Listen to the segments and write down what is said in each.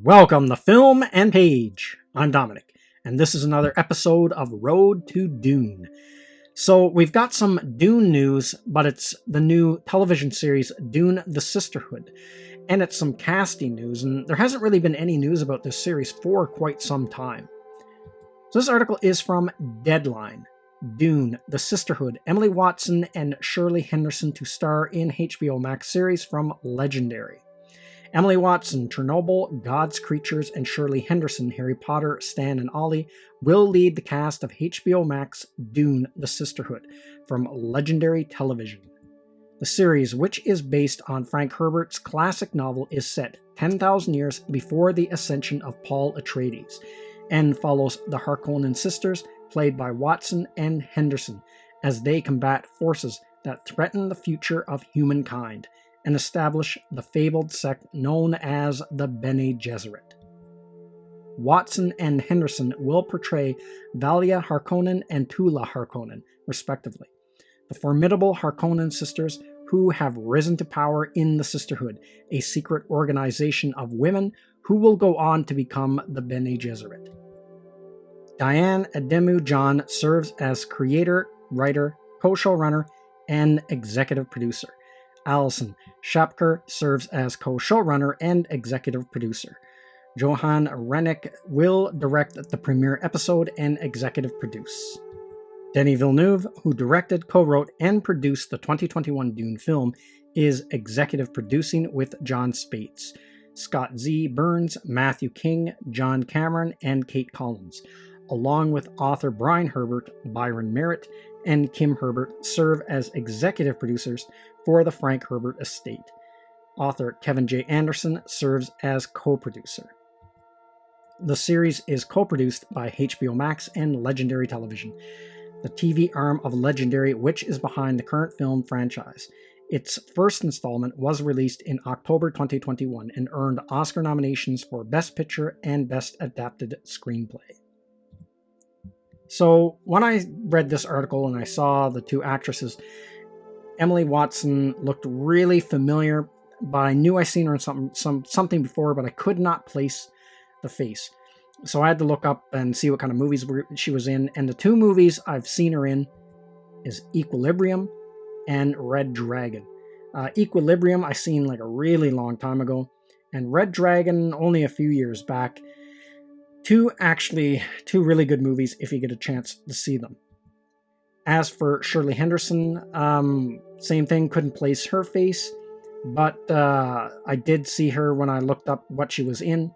Welcome to Film and Page. I'm Dominic, and this is another episode of Road to Dune. So we've got some Dune news, but it's the new television series Dune: The Sisterhood, and it's some casting news, and there hasn't really been any news about this series for quite some time. So this article is from Deadline. Dune: The Sisterhood, Emily Watson and Shirley Henderson to star in HBO Max series from Legendary. Emily Watson, Chernobyl, God's Creatures, and Shirley Henderson, Harry Potter, Stan and Ollie, will lead the cast of HBO Max Dune: The Sisterhood from Legendary Television. The series, which is based on Frank Herbert's classic novel, is set 10,000 years before the ascension of Paul Atreides, and follows the Harkonnen sisters, played by Watson and Henderson, as they combat forces that threaten the future of humankind, and establish the fabled sect known as the Bene Gesserit. Watson and Henderson will portray Valia Harkonnen and Tula Harkonnen, respectively, the formidable Harkonnen sisters who have risen to power in the Sisterhood, a secret organization of women who will go on to become the Bene Gesserit. Diane Ademu-John serves as creator, writer, co-showrunner, and executive producer. Alison Shapker serves as co-showrunner and executive producer. Johan Rennick will direct the premiere episode and executive produce. Denis Villeneuve, who directed, co-wrote, and produced the 2021 Dune film, is executive producing with John Spates, Scott Z. Burns, Matthew King, John Cameron, and Kate Collins, along with author Brian Herbert, Byron Merritt, and Kim Herbert, serve as executive producers for the Frank Herbert estate. Author Kevin J. Anderson serves as co-producer. The series is co-produced by HBO Max and Legendary Television, the TV arm of Legendary, which is behind the current film franchise. Its first installment was released in October 2021 and earned Oscar nominations for Best Picture and Best Adapted Screenplay. So when I read this article and I saw the two actresses, Emily Watson looked really familiar, but I knew I'd seen her in something before, but I could not place the face. So I had to look up and see what kind of movies she was in, and the two movies I've seen her in is Equilibrium and Red Dragon. Equilibrium I seen like a really long time ago, and Red Dragon only a few years back. Two really good movies if you get a chance to see them. As for Shirley Henderson, same thing, couldn't place her face, but I did see her when I looked up what she was in.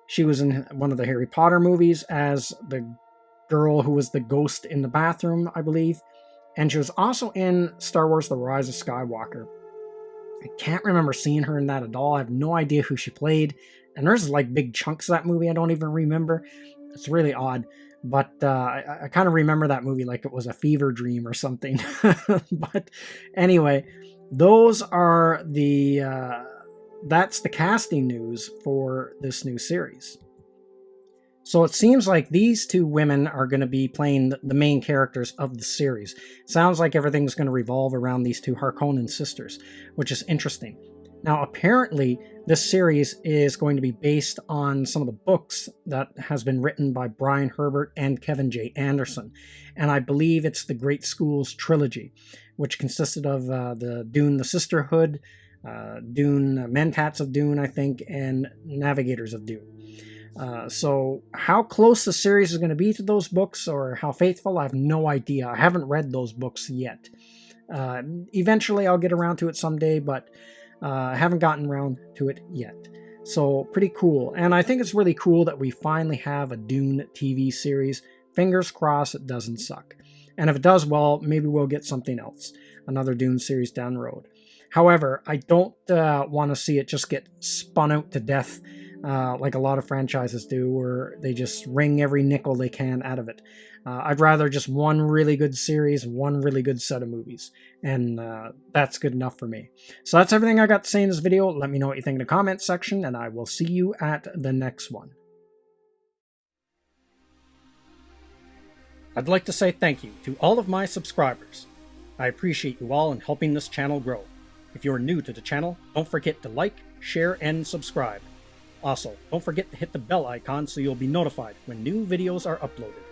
She was in one of the Harry Potter movies as the girl who was the ghost in the bathroom, I believe, and she was also in Star Wars: The Rise of Skywalker. I can't remember seeing her in that at all. I have no idea who she played, and there's like big chunks of that movie I don't even remember. It's really odd. But I kind of remember that movie like it was a fever dream or something. But anyway, those are that's the casting news for this new series. So it seems like these two women are going to be playing the main characters of the series. Sounds like everything's going to revolve around these two Harkonnen sisters, which is interesting. Now, apparently, this series is going to be based on some of the books that has been written by Brian Herbert and Kevin J. Anderson, and I believe it's the Great Schools trilogy, which consisted of the Dune: The Sisterhood, Dune, Mentats of Dune, I think, and Navigators of Dune. So how close the series is going to be to those books, or how faithful, I have no idea. I haven't read those books yet. Eventually, I'll get around to it someday, but I haven't gotten around to it yet. So pretty cool. And I think it's really cool that we finally have a Dune TV series. Fingers crossed it doesn't suck. And if it does, well, maybe we'll get something else. Another Dune series down the road. However, I don't want to see it just get spun out to death like a lot of franchises do, where they just wring every nickel they can out of it. I'd rather just one really good series, one really good set of movies, and that's good enough for me. So that's everything I got to say in this video. Let me know what you think in the comments section, and I will see you at the next one. I'd like to say thank you to all of my subscribers. I appreciate you all in helping this channel grow. If you're new to the channel, don't forget to like, share, and subscribe. Also, don't forget to hit the bell icon so you'll be notified when new videos are uploaded.